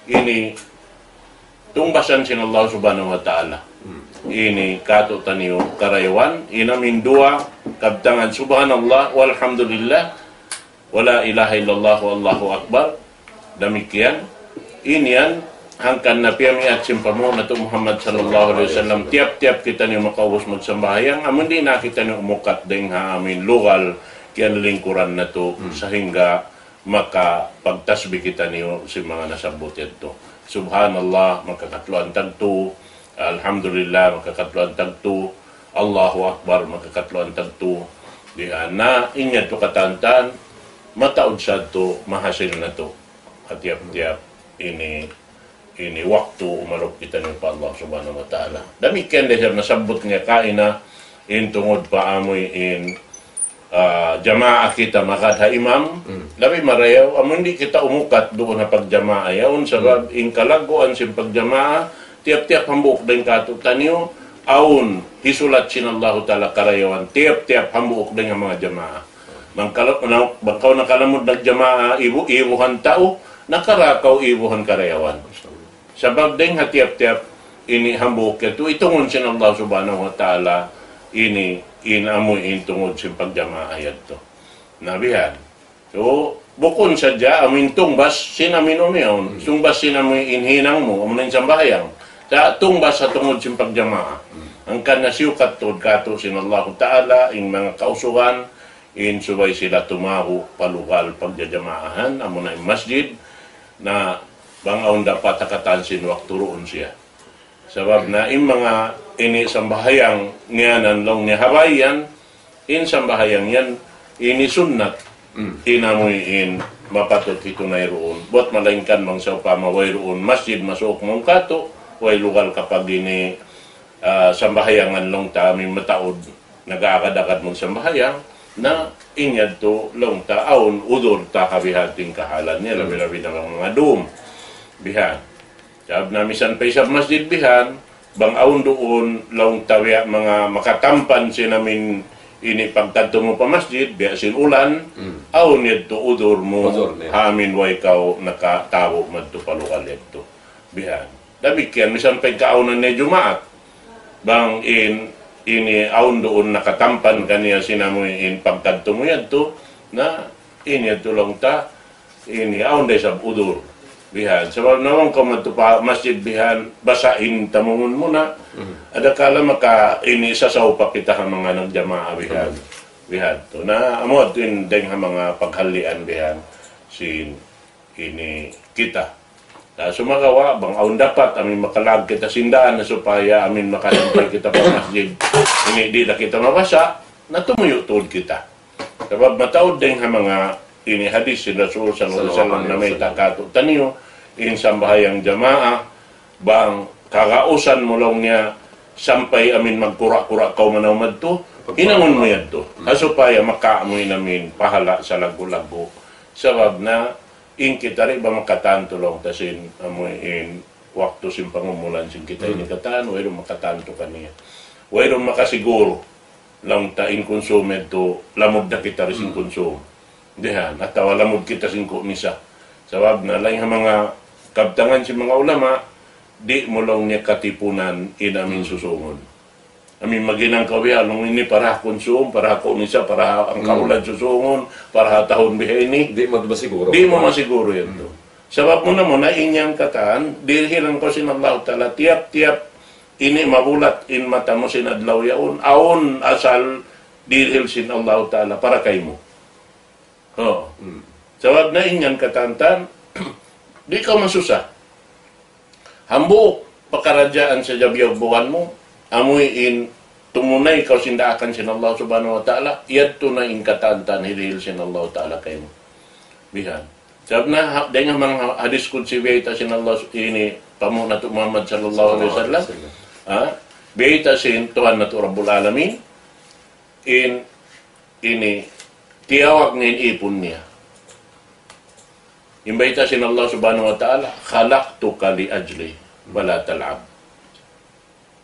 S4: ini tungbasan sin Allah subhanahu wa ta'ala. Ini kato taniyo karayawan inamin dua kabtangan subhanallah walhamdulillah wala ilaha illallah wallahu akbar demikian inian hangkan na piyami at simpamo na to Muhammad sallallahu alaihi wasallam tiap-tiap kita niyo makaubos magsambayang amun di na kita niyo umukat ding ha amin lugal kian lingkuran na to sehingga maka pagtasbih kita niyo si mga nasabot ito subhanallah makakatluan tagto alhamdulillah makakatluan tagto Allahu akbar makakatluan tagto diha na inya to katantan mataod sa to mahasil na to hatiap-tiap ini waktu umarok kita ni pa Allah subhanahu wa ta'ala damikian dahil nasabot nga kaina in tungod pa amoy in jamaah kita makadha imam labi marayaw amo hindi kita umukat doon na pagjamaah yaon sabab in kalaguan sin pagjamaah tiap-tiap hambuk din kato taniyo aun hisulat sin Allah ta'ala karayawan tiap-tiap hambuk din ang mga jamaah bangkaw nakalamod nagjamaah ibuhan tao nakarakaw ibuhan karayawan sabab din tiap-tiap ini hambuk ito itungon sin Allah subhanahu wa ta'ala ini inamoy intungod sin pagjamaah yato nabihan so bukon sadya amin tungbas sinamin umiyon tungbas sinamoy inhinang mo amin sambayang ta tungbas sa tungod sin pagjamaah ang kanasiukat tod kato sin Allah ta'ala in mga kausuhan in subay sila tumahu palugal pagjajamaahan amo na masjid na bangaon dapat takatan sin waktu roon siya sabab na in mga ini sambahayang nganan long ni habayan in sambahayang yan ini sunnat inamoy in mapatot ito na roon bot malingkan mang sa pamaway roon masjid masuk mong kato way lugar kapag ini sambahayangan long ta aming mataod nag-aakad-akad mong sambahayang na inyad to long ta aon udor ta kabihating kahalan niya labi-labi na mga doom bihan sab na misan pa isab masjid bihan bang aon doon long tawiya mga makatampan sinamin ini pagtanto mo pa masjid biya sin ulan aon yadto udor mo hamin way kaw nakatawo madto palukal yadto bihan damikian misan pa kaunan ni Jumaat bang ini aun doon nakatampan kaniya sinamoy in pagtanto mo yadto na ini tulong ta ini aun day sab udur Bihan. Sebab nawang ko matupa masjid bihan, basahin tamungon muna. Ada kala maka ini sasaw pa kita ang mga nagjamaa bihan. Bihan to. Na amot din deng mga paghalian bihan sin ini kita. Sumagawa bang aun dapat amin makalag kita sindaan na supaya amin makalampay kita pa masjid. Ini di na kita mabasa, natumuyo tuod kita. Sebab mataod din mga ini hadis si Rasul sallallahu alaihi wasallam na may takato taniyo in sambahayang jamaa bang kagausan mo lang niya sampay amin magkura-kura kaw manaw madto inangon mo yadto supaya makaamoy namin pahala sa lago-lago sabab na in kita rin ba makatanto lang tasin amoy in waktu sin pangumulan sin kita ini katan wala makatanto kaniya wala makasiguro lang ta in consume to lamod na kita rin consume dihan at lamod kita sin misa sabab na lang mga kabtangan si mga ulama di mo lang niya katipunan in amin susungon amin maginang kawi along ini para konsum para ko misa para ang kaulan susungon para tahon bihini
S2: Di mo masiguro.
S4: di mo masiguro yan to sabab mo na inyang kataan dirhilan ko sin Allah Ta'ala tiap-tiap ini mabulat in mata mo sin adlaw yaon aon asal dirhil sin Allah Ta'ala para kay mo. Sabab na inyan katantan, di ka masusa. Hambo, pakarajaan sa jabyaw buwan mo, amoy in tumunay ka sindaakan sin Allah subhanahu wa ta'ala, iyad to na in katantan, hiril sin Allah ta'ala kayo mo. Bihan. Sabab na, dahil nga mga hadis kudsi beta sin Allah, ini, pamuna to Muhammad sallallahu alaihi wasallam, beta sin Tuhan na to Rabbul Alamin, ini, tiyawag ngayon ipon niya. Imbaita sin Allah subhanahu wa ta'ala, khalaqtuka li ajli, wala tal'ab.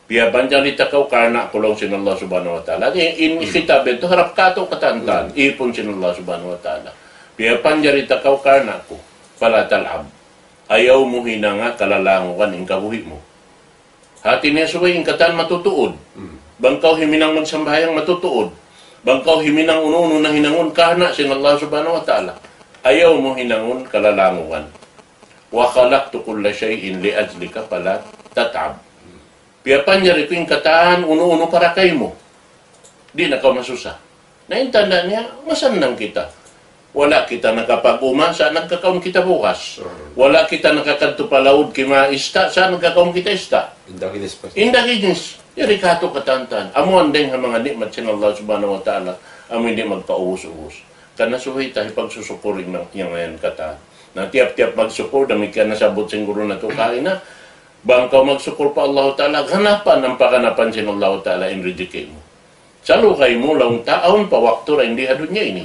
S4: Piya banjang ditakaw karna kulong sin Allah subhanahu wa ta'ala. In kitab ito, harap kato katantan, ipon sin Allah subhanahu wa ta'ala. Piya banjang ditakaw karna ko, wala tal'ab. Ayaw mo hinanga kalalangukan in kabuhi mo. Hati niya suway, in katan matutuod. Bangkaw himinang magsambahayang matutuod. Bangkaw himinang ununo na hinangon kahna sin Allah subhanahu wa ta'ala. Ayaw mo hinangon kalalanguan. Wa khalaqtu kulla shay'in li ajlika fala tat'ab. Piyapan niya rin yung kataan uno-uno para kay mo. Di na ka masusa. Naintanda niya, masandang kita. Wala kita nakapag-uma, saan nagkakaon kita bukas. Wala kita nakakadtupalaod kima ista, saan nagkakaon kita ista. Inda kinis. Yari kato katantan. Amuan din ang mga nikmat sin Allah subhanahu wa ta'ala. Amo hindi magpauus-uus. Kana suhay tayo pagsusukurin ng ngayon kata. Na tiap-tiap magsukur, damikian nasabot siguro na ito kain na. Bangkaw magsukur pa Allah Ta'ala, ganapan ang pakanapan sin Allah Ta'ala in ridicate mo. Salukay mo lang taon pa wakto na hindi hadun niya ini.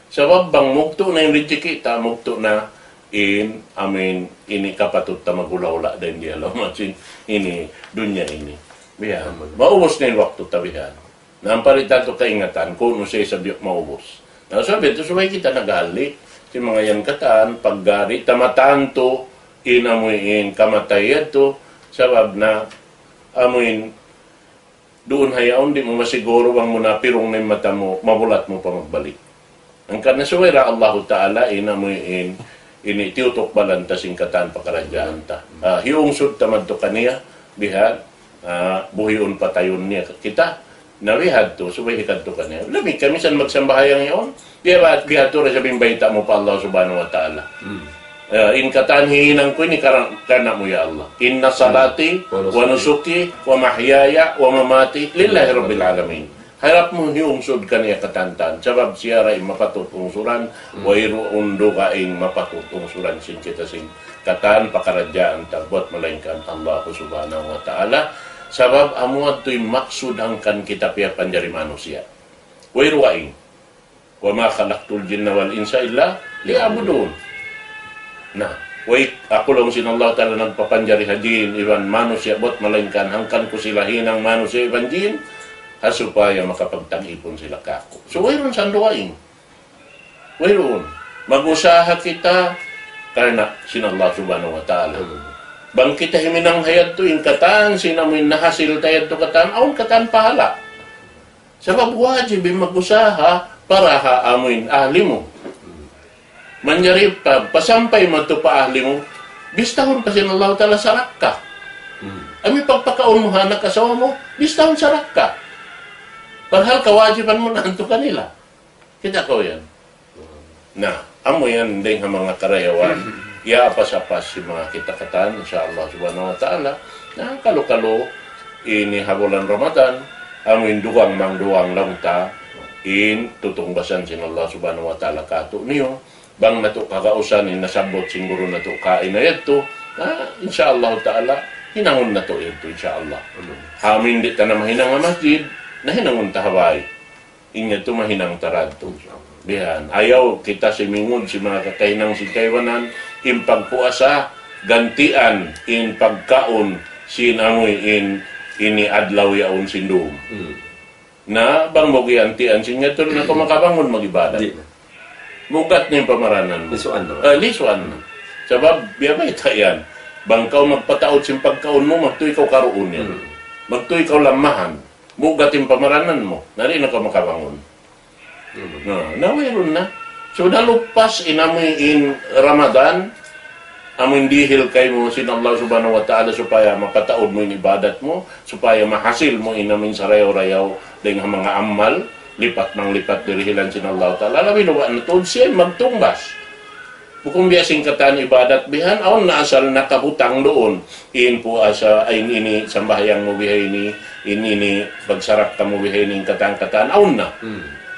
S4: Sabab bang mukto na yung ridicate, mukto na ini kapatut ta magula-ula din di alam masin ini dunya ini. Bihan. Maubos na yung wakto tabihan. Nampalitan to kaingatan kung no siya sabi maubos. Sabi ito, suway kita nagali. Si mga yan kataan, paggari, tamatanto, inamuin, kamatayad to, sabab na, amuin, doon hayaon, di mo masiguro bang muna pirong na yung mata mo, mabulat mo pa magbalik. Ang kanasuway ra Allah Ta'ala, inamuin, tiutok balantasing kataan pakaradyaan ta. Hiungsod tamad to kaniya, bihan, buhiyon patayon niya kita. Nawihad to, subay hikad to kanya. Lamig kami saan magsambahayang yun. Bihad to rin sabing baita mo pa Allah subhanahu wa ta'ala. In katan hihinang ko, ini karna mo ya Allah. Inna salati, wa nusuki, wa mahyaya, wa mamati, lillahi rabbil alamin. Harap mo hiungsod kaniya katantan. Sabab siya rin mapatutungsuran, wa iruundo kaing mapatutungsuran sin kita sin katan pakaradyaan tagbot malaingkan Allah subhanahu wa ta'ala. Sabab amuat to'y maksud hangkan kita piyapan dari manusia. Wairuaing. Wa ma khalaqtul jinna wal insa illa liya'budun. Nah, ako lang sin Allah Ta'ala nagpapanjari hadin iban manusia bot malaingkan hangkan ko sila hinang manusia iban jin supaya makapagtag-ipon sila kako. So wairon sanduaing. Wairon. Mag-usaha kita karena sin Allah Subhanahu wa Ta'ala. Bang kita himinang hayad to yung kataan, sinamin nahasil tayad to kataan, aon kataan pahala. Sabab wajib mag-usaha para haamuin ahli mo. Manyari pa, pasampay mo to pa ahli mo, bistahon kasi ng Allah Ta'ala sarak ka. Ami pagpakaon mo anak asawa mo, bistahon sarak ka. Padahal kawajiban mo na anto kanila. Kita ko yan. Na, amo yan din ang mga karayawan. Iapas-apas si mga kitakatan, insyaAllah subhanahu wa ta'ala, na kalo-kalo, ini habulan Ramadan, amin duwang mangduwang lang ta, in tutungbasan sin Allah subhanahu wa ta'ala kato niyo, bang nato kakausan, nasabot siguro nato kain na ito, insyaAllah ta'ala, hinangon na to ito, insyaAllah. Hamin di ta na mahinang nga masjid, na hinangon tahabay. Inya to mahinang tarad to. Diyan, ayaw kita simingon si mga kakainang si kaywanan, in pagpuasa, gantian, in pagkaon, sinamoy in ini adlaw yaon sindum. Na bang mo giantian sinya to na kumakabangon mag-ibadat. Mugat na yung pamaranan mo.
S2: Lisuan na.
S4: Lisuan na. Sabab, biyabay yan. Bang kau magpataod sin pagkaon mo, magtuy ikaw karoon yan. Magtuy ikaw lamahan. Mugat yung pamaranan mo. Nari na ka makabangon. Nawairon na. So, nalupas inamoy in Ramadan, amoy dihil kay mo sin Allah subhanahu wa ta'ala supaya mapataod mo yung ibadat mo, supaya mahasil mo inamin sa rayaw-rayaw dengan mga amal, lipat ng lipat dirihilan sin Allah ta'ala. Labi nawa na to, siya magtumbas. Bukong biasing katan ibadat bihan, aon na asal nakabutang doon. In po asa, ay ini sambahyang mo bihay ini pagsarap ka mo bihay ni katang-katan, aon na.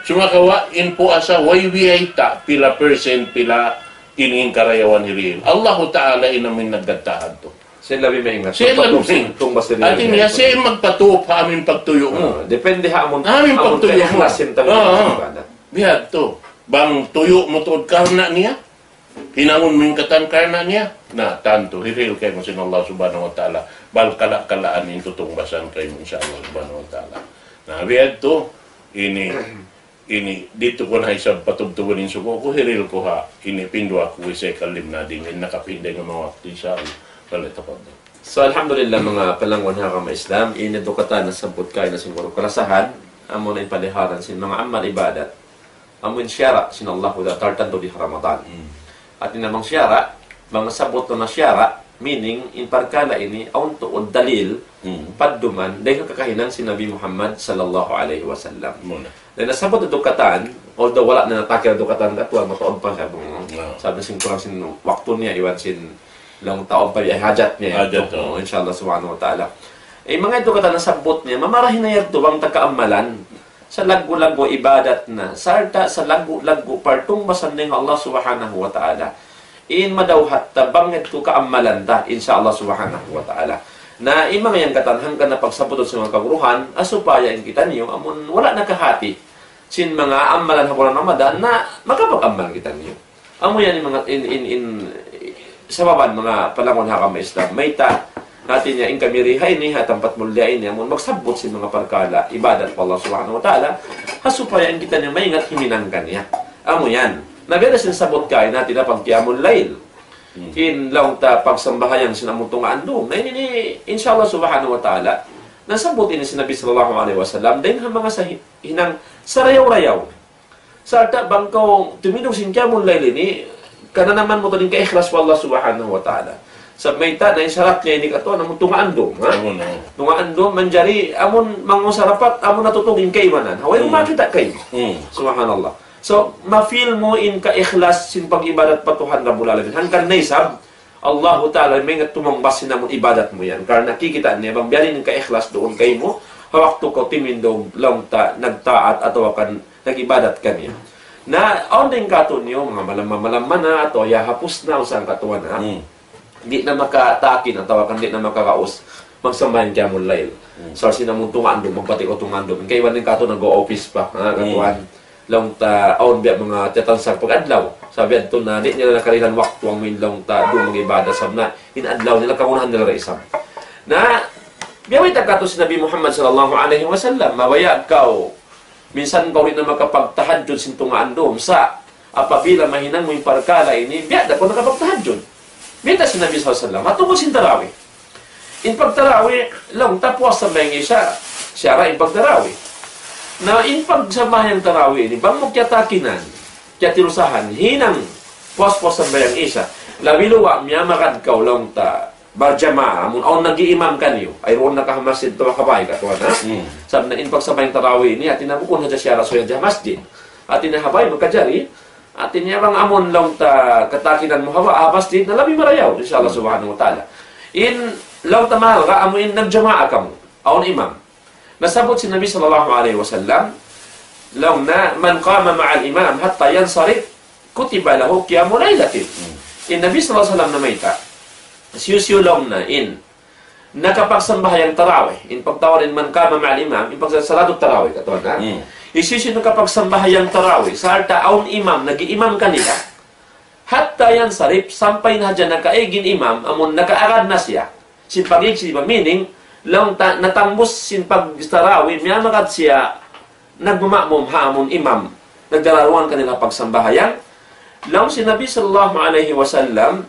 S4: Sumakawa, in po asa, way bihay ta, pila percent, pila ining karayawan hiril. Allah Ta'ala inamin nagdatahan to.
S2: Siya labi maingat.
S4: Siya labi maingat. At niya, siya magpatuop ha aming pagtuyo mo.
S2: Depende ha amon
S4: pagtuyo mo.
S2: Ibadat.
S4: Bihad to. Bang tuyo mo to karna niya? Hinangon mo yung katan karna niya? Na, tanto, hiril kayo mo sin Allah Subhanahu wa Ta'ala. Bal kala-kalaan yung tutungbasan kayo mo sa Allah Subhanahu wa Ta'ala. Na, bihad to, ini dito ko na isang patubtuban yung suko ko, hiril ko ha, pindwa ko isay kalim na din, nakapinday ng mga wakti sa kalitapan.
S2: So, alhamdulillah mga palangwan hakama Islam, inedukatan na sabot kayo na siguro kalasahan, amo na ipaliharan sin mga amal ibadat, amo in syara, sin Allah da tartan to di Ramadan. At inamang syara, mga sabot na syara, meaning, in parkala ini, aun tuod dalil, padduman, dahil kakahinan si Nabi Muhammad sallallahu alaihi wasallam. Dahil nasabot na dukatan, although wala na natake na dukatan katuwa, matuod pa siya. Sabi sin kurang sin waktu niya, iwan sin lang taon pa ay hajat niya.
S4: Hajat,
S2: inshallah subhanahu wa ta'ala. Eh, mga dukatan nasabot niya, mamarahin na yan bang tagkaamalan sa lagu-lagu ibadat na, sarta sa lagu-lagu partong masaning Allah subhanahu wa ta'ala. In madawhat tabangit ko kaamalan ta, inshallah subhanahu wa ta'ala. Na imang yang katanhan ka na pagsabot sa mga kaguruhan, asupaya in kita niyo, amon wala nakahati sin mga amalan habulan Ramadan na makapag-amal kita niyo. Amo yan yung mga sababan mga palangon hakama Islam. May ta natin niya in kamirihay ni hatampat mulyain niya amon magsabot sin mga parkala ibadat pa Allah subhanahu wa ta'ala, hasupaya in kita niyo maingat himinang kaniya. Amo yan. Nabiyada sinasabot kain natin na pagkiyamul layl. In lang ta pagsambahayan sinamutong andong. Na ini inshallah subhanahu wa ta'ala, nasabot ini si Nabi sallallahu alaihi wasallam dahil ang mga hinang sarayaw-rayaw. Sa ata bangkaw tuminong sin kiyamul layl ini, kana naman mo to din ka-ikhlas wa Allah subhanahu wa ta'ala. Sa may ta na isarap niya ini kato namang tungaandong. Tungaandong manjari amon mangusarapat amon natutugin kay manan. Haway makita kay. Subhanallah. So, ma-feel mo in ka-ikhlas sin pag-ibadat patuhan Rabbul Alamin. Hanggang naisab, Allah Ta'ala may nga tumangbas sinamon ibadat mo yan. Karena nakikita niya, bang biyanin yung ka-ikhlas doon kay mo, hawak to ko timindong lang ta, nagtaat atau akan nag-ibadat ka niya. Na, on din kato niyo, mga malaman na, atau yahapos na, usang katuan na, di na makatakin atau akan di na makakaus, magsambahin kaya mo layl. So, sinamon tungando, magpati ko tungando. Kaya iwan din kato nag-o-office pa, katuan. Long ta aon biya mga tatansag pag-adlaw. Sabi adto na di nila nakarilan waktu ang long ta do mag-ibada sab na in-adlaw nila kamunahan nila isam. Na biyaway ta kato si Nabi Muhammad sallallahu alaihi wasallam, mawaya kaw minsan kaw rin na makapagtahajjud sin tungaandom sa apabila mahinang mo yung parkala ini biya da ko nakapagtahajjud. Bita si Nabi sallallahu alaihi wasallam matungkol sin tarawih. In pagtarawih long ta puwas sa mga isa siya in pagtarawih. Na in pagsambahan ng tarawih, bang magkyatakinan, kyatirusahan, hinang pos-pos ang bayang isa. Labi luwa, miya makadkaw lang ta, barjama, amun aon nag-iimam kanyo, ay roon nakahamasid to makabay ka, tuwa na. Sabi na, in pagsabay tarawih ni, atin nabukon na siya rasoy dyan masjid. Atin nahabay, magkajari, atin niya bang amon lang ta, katakinan mo hawa, masjid, na labi marayaw, inshallah subhanahu wa ta'ala. In, lang ta mahal ka, amun in nagjamaa ka mo, aon imam. Nasabot si Nabi sallallahu alaihi wasallam, lang na, man qama ma'al imam, hatta yansarif, kutiba lahu qiyamu laylatin. In Nabi sallallahu alaihi wasallam na mayta, siyusyulong na in nakapagsambahayang tarawih, in pagtawarin man kama ma'al imam, in pagsasaladot tarawih, katuan na, isisyo nakapagsambahayang tarawih, sa alta aun imam, nag-imam kanila, hatta yansarif, sampay na dyan nakaigin imam, amon nakaarad na siya, sin pag-iksib, meaning, lang natambos sin pag-tarawih, miya makad siya, nagmamamom haamon imam, nagdararuan kanila pagsambahayang, lang si Nabi sallallahu alaihi wasallam,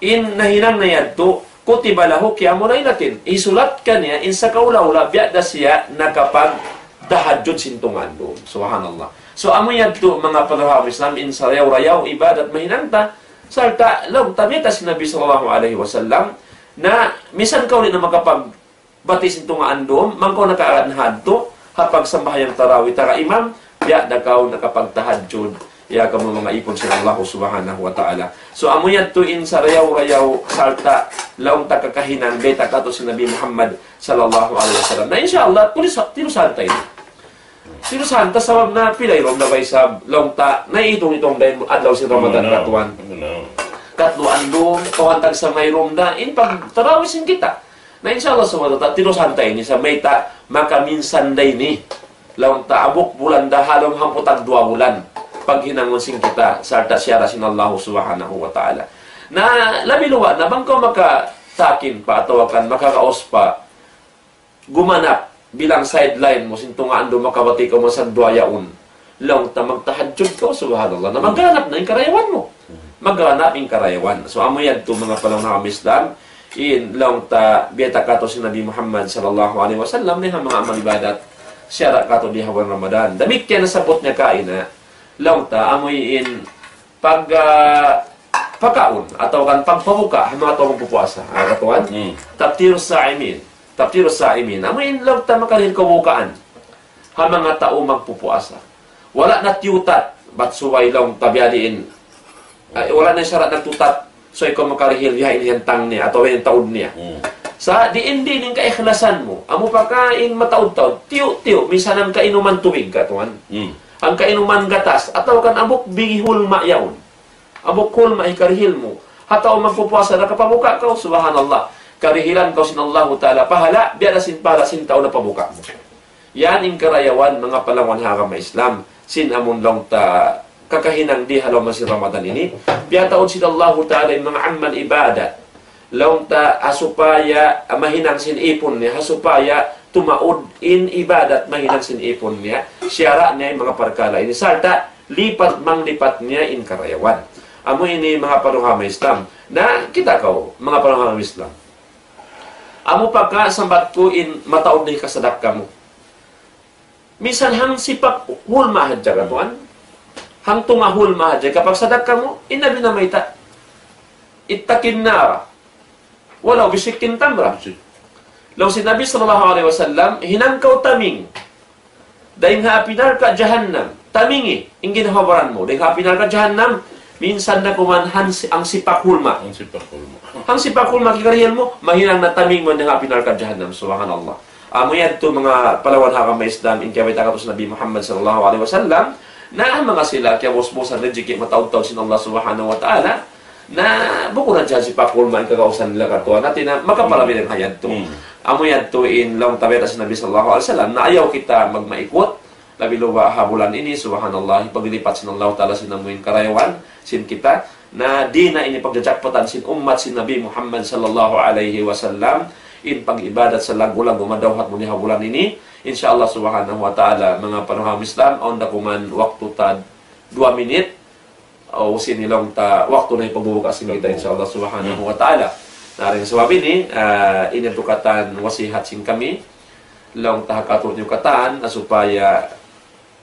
S2: in nahinang na yadto, kutiba lahu qiyamu laylatin. Isulat kanya, in sa kaula-ula, biyada siya nakapag-tahajjud sintungan doon. Subhanallah. So, amo yadto, mga panahawang Islam, in sa rayaw-rayaw, ibadat mahinanta, sarta, lang, tabita si Nabi sallallahu alaihi wasallam, na, misan ka ulit na makapag-bati sintungan doon, mangko nakaarad na hadto, hapag sambahayang tarawih, tara imam, biyada ka nakapag-tahajjud, ya kamo mga ipon sa Allah subhanahu wa ta'ala. So amo yan tuin sa rayaw-rayaw salta laong takakahinan beta kato si Nabi Muhammad sallallahu alaihi wasallam. Na inshallah tinusan tayo. Tinusan ta sabab na pilay rom na bay sa laong ta na itong dahil adlaw si Ramadan katuan. Katluan doon kawantag sa may rom na in pag tarawisin kita. Na inshallah subhanahu wa ta'ala tinusan tayo ni sa mayta makaminsan day ni laong ta abok bulan dahalong hamputag 2 bulan. Pag hinangonsin kita sa arta siyara sinallahu subhanahu wa ta'ala. Na labiluwa na bang ko makatakin pa atau akan makakaos pa gumanap bilang sideline mo sintungaan do makabati ko mo sa duayaon. Lang ta magtahajjud ko subhanallah na magganap na yung karayawan mo. Magganap yung karayawan. So amo yan to mga palang nakamislam in lang ta biyata kato si Nabi Muhammad sallallahu alaihi wasallam ni mga amal ibadat siyara kato di hawan Ramadan. Damit kaya nasabot niya kain na lang ta amoy in pagkaon atau kan pagpabuka mga tao magpupuasa katuan taptirus saimin amoy in lang ta makalil kabukaan ha mga tao magpupuasa wala na tiyutat bat suway lang tabiadiin wala na syarat nagtutat so ikaw makarihil yahin hiyantang niya atau yung taod niya sa diindi ning kaikhlasan mo amo pagkain mataod-taod tiyo minsan ang kainuman tubig katuan ang kainuman gatas, ataw kan abok bigihul ma'yaon. Abok hul ma'ikarihil mo. Hataw magpupuasa na kapabuka ka, subhanallah. Karihilan ka sinallahu ta'ala pahala, biya na para sintaw na pabuka mo. Yan ang karayawan, mga palangon hakam Islam. Sin amon lang ta kakahinang di halaw masir Ramadan ini. Biya taon sinallahu ta'ala yung mga amal ibadat. Lang ta asupaya mahinang sinipon niya, asupaya tumaod in ibadat mahinang sinipon niya, siyara niya yung mga parkala. Ini sarta, lipat niya in karayawan. Amo ini mga panuhama Islam, na kita ko, mga panuhama Islam. Amo pagka sambat ko in mataod na kasadak ka mo. Misan hang sipak hulma hadya ka tuan, hang tumahul mahadya, kapag sadak ka mo, inabi na may itakin nara, walaw bisikin tamra. Law si Nabi sallallahu alaihi wasallam hinangkaw taming dahil hapinar ka jahannam tamingi ingin hawaran mo dahil hapinar ka jahannam minsan na kumanhan ang sipakulma kikarihan mo mahinang na taming mo ng hapinar ka jahannam subhanallah amo yan to mga palawan hakam may Islam in kaya katos Nabi Muhammad sallallahu alaihi wasallam na mga sila kaya bos-bosan rejiki mataud-taud sin Allah subhanahu wa ta'ala na buko na dyan si Pakul man kakausan nila katuwa natin na makapalabi ng hayad to. Amo yan to in lang tabeta sa Nabi sallallahu alaihi wasallam na ayaw kita magmaikot labi luwa habulan ini subhanallah paglilipat sin Allah ta'ala sinamuin karayawan sin kita na di na ini pagjajakpatan sin ummat sin Nabi Muhammad sallallahu alaihi wasallam in pag-ibadat sa lagu-lagu madawhat mo ni habulan ini insyaallah subhanahu wa ta'ala mga panuhang Islam on dakuman waktu tad 2 minit o sinilang ta waktu na ipabubukas kita insyaallah subhanahu wa ta'ala. Naring sebab ini inedukatan wasihat sing kami lang tahakatot yung kataan na supaya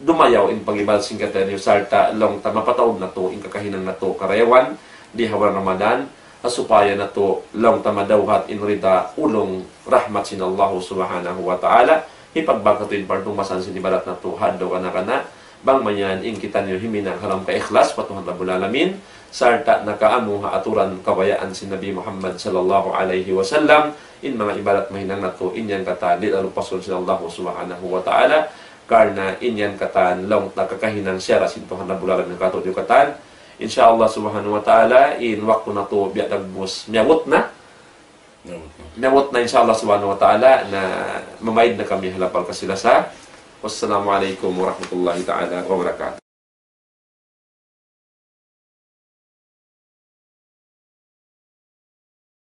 S2: dumayaw in pag-ibad sing kata ni sarta lang ta mapataod na to in kakahinan na to karayawan di bulan Ramadan supaya nato lang tamadawhat inrida ulong rahmat sin Allah subhanahu wa ta'ala ipagbakatuin partong masan sin ibadat nato haddo kana bang manyan in kita niyo himinang haram ka ikhlas patuhan rabbul alamin sarta nakaamu ha aturan kabayaan si Nabi Muhammad sallallahu alaihi wasallam in mga ibadat mahinang nato inyan kata di lalu pasul sin Allah subhanahu wa ta'ala karena inyan katan long nakakahinang siya rasin tuhan rabbul alamin kato di katan insyaallah subhanahu wa ta'ala in waktu na to biya dagbos miyawot na insyaallah subhanahu wa ta'ala na mamayid na kami halapal kasilasa. Wassalamualaikum warahmatullahi ta'ala wabarakatuh.